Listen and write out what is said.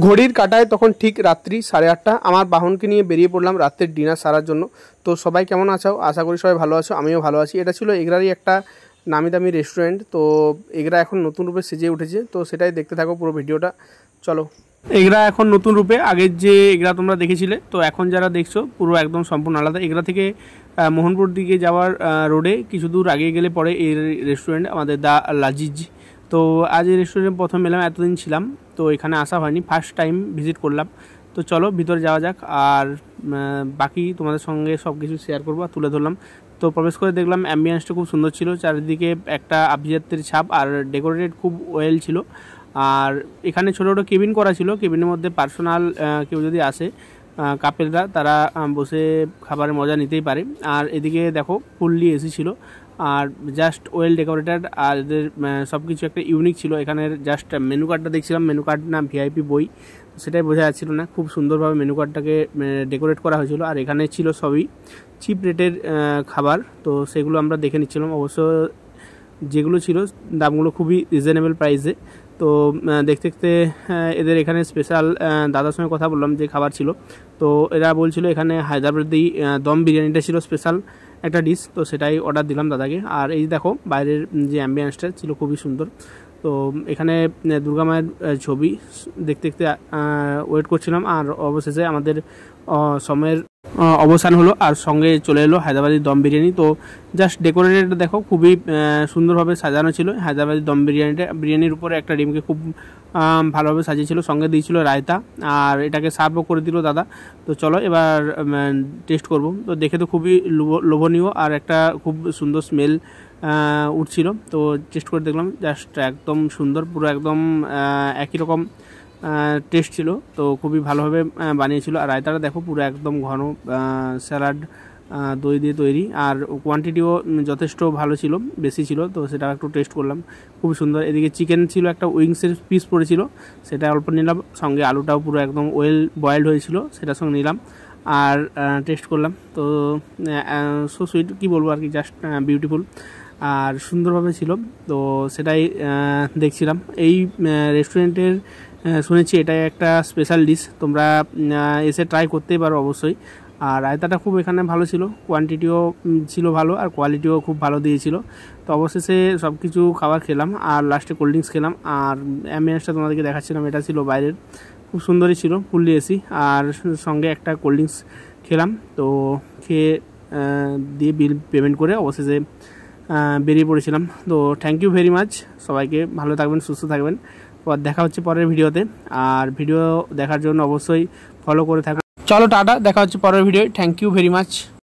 ঘড়ির কাঁটায় তখন ঠিক রাত্রি 8:30। আমার বাহনকে নিয়ে বেরিয়ে পড়লাম রাতের ডিনার সারার জন্য। তো সবাই কেমন আছো? আশা করি সবাই ভালো আছো, আমিও ভালো আছি। এটা ছিল এগরারই একটা নামি দামি রেস্টুরেন্ট। তো এগরা এখন নতুন রূপে সেজে উঠেছে, তো সেটাই দেখতে থাকো পুরো ভিডিওটা। চলো। এগরা এখন নতুন রূপে, আগের যে এগরা তোমরা দেখেছিলে, তো এখন যারা দেখছো পুরো একদম সম্পূর্ণ আলাদা। এগরা থেকে মোহনপুর দিকে যাওয়ার রোডে কিছু দূর আগে গেলে পরে এই রেস্টুরেন্ট, আমাদের দা লাজিজ। তো আজ এই রেস্টুরেন্টে প্রথম এলাম, এতদিন ছিলাম তো এখানে আসা হয়নি, ফার্স্ট টাইম ভিজিট করলাম। তো চলো ভিতরে যাওয়া যাক, আর বাকি তোমাদের সঙ্গে সব কিছু শেয়ার করবো, তুলে ধরলাম। তো প্রবেশ করে দেখলাম অ্যাম্বিয়েন্সটা খুব সুন্দর ছিল, চারিদিকে একটা আভিজাত্যের ছাপ, আর ডেকোরেটেড খুব ওয়েল ছিল। আর এখানে ছোটো ছোটো কেবিন করা ছিল, কেবিনের মধ্যে পার্সোনাল কেউ যদি আসে কাপেলরা, তারা বসে খাবারের মজা নিতেই পারে। আর এদিকে দেখো ফুললি এসি ছিল, আর জাস্ট ওয়েল ডেকোরেটেড, আর এদের সব কিছু একটা ইউনিক ছিল। এখানের জাস্ট মেনু কার্ডটা দেখছিলাম, মেনু কার্ড না ভিআইপি বই, সেটাই বোঝা যাচ্ছিল না। খুব সুন্দরভাবে মেনু কার্ডটাকে ডেকোরেট করা হয়েছিল। আর এখানে ছিল সবই চিপ রেটের খাবার, তো সেগুলো আমরা দেখে নিচ্ছিলাম। অবশ্য যেগুলো ছিল দামগুলো খুবই রিজনেবল প্রাইসে। তো দেখতে দেখতে এদের এখানে স্পেশাল দাদার সঙ্গে কথা বললাম যে খাবার ছিল, তো এরা বলছিল এখানে হায়দ্রাবাদি দম বিরিয়ানিটা ছিল স্পেশাল একটা ডিশ, তো সেটাই অর্ডার দিলাম দাদাকে। আর এই দেখো বাইরের যে অ্যাম্বিয়েন্সটা ছিল খুবই সুন্দর। তো এখানে দুর্গা মায়ের ছবি দেখতে দেখতে ওয়েট করছিলাম, আর অবশেষে আমাদের সময়ের অবসান হলো, আর সঙ্গে চলে এলো হায়দ্রাবাদি দম বিরিয়ানি। তো জাস্ট ডেকোরেটেড দেখো খুবই সুন্দরভাবে সাজানো ছিল হায়দ্রাবাদি দম বিরিয়ানির উপরে একটা ডিমকে খুব ভালোভাবে সাজিয়েছিল, সঙ্গে দিয়েছিল রায়তা, আর এটাকে সার্ভও করে দিল দাদা। তো চলো এবার টেস্ট করব। তো দেখে তো খুবই লোভনীয়, আর একটা খুব সুন্দর স্মেল উঠছিল। তো টেস্ট করে দেখলাম, জাস্ট একদম সুন্দর, পুরো একদম একই রকম টেস্ট ছিল। তো খুবই ভালোভাবে বানিয়েছিল। আর রায়তাটা দেখো পুরো একদম ঘন, স্যালাড দই দিয়ে তৈরি, আর কোয়ান্টিটিও যথেষ্ট ভালো ছিল, বেশি ছিল। তো সেটা একটু টেস্ট করলাম, খুবই সুন্দর। এদিকে চিকেন ছিল, একটা উইংসের পিস পড়েছিল, সেটা অল্প নিলাম। সঙ্গে আলুটাও পুরো একদম ওয়েল বয়েলড হয়েছিল, সেটার সঙ্গে নিলাম আর টেস্ট করলাম। তো সো সুইট, কী বলবো আর কি, জাস্ট বিউটিফুল আর সুন্দরভাবে ছিল। তো সেটাই দেখছিলাম। এই রেস্টুরেন্টের শুনেছি এটাই একটা স্পেশাল ডিশ, তোমরা এসে ট্রাই করতেই পারো অবশ্যই। আর রায়তাটা খুব এখানে ভালো ছিল, কোয়ান্টিটিও ছিল ভালো, আর কোয়ালিটিও খুব ভালো দিয়েছিল। তো অবশেষে সব কিছু খাবার খেলাম, আর লাস্টে কোল্ড ড্রিঙ্কস খেলাম। আর অ্যাম্বিয়েন্সটা তোমাদেরকে দেখাচ্ছিলাম, এটা ছিল বাইরের, খুব সুন্দরই ছিল, ফুললি এসি, আর সঙ্গে একটা কোল্ড ড্রিঙ্কস খেলাম। তো খেয়ে দিয়ে বিল পেমেন্ট করে অবশেষে বেরিয়ে পড়েছিলাম। তো থ্যাংক ইউ ভেরি মাচ সবাইকে, ভালো থাকবেন, সুস্থ থাকবেন। দেখা হচ্ছে পরের ভিডিওতে, আর ভিডিও দেখার জন্য অবশ্যই ফলো করে থাকবেন। চলো টাটা, দেখা হচ্ছে পরের video. Thank you very much.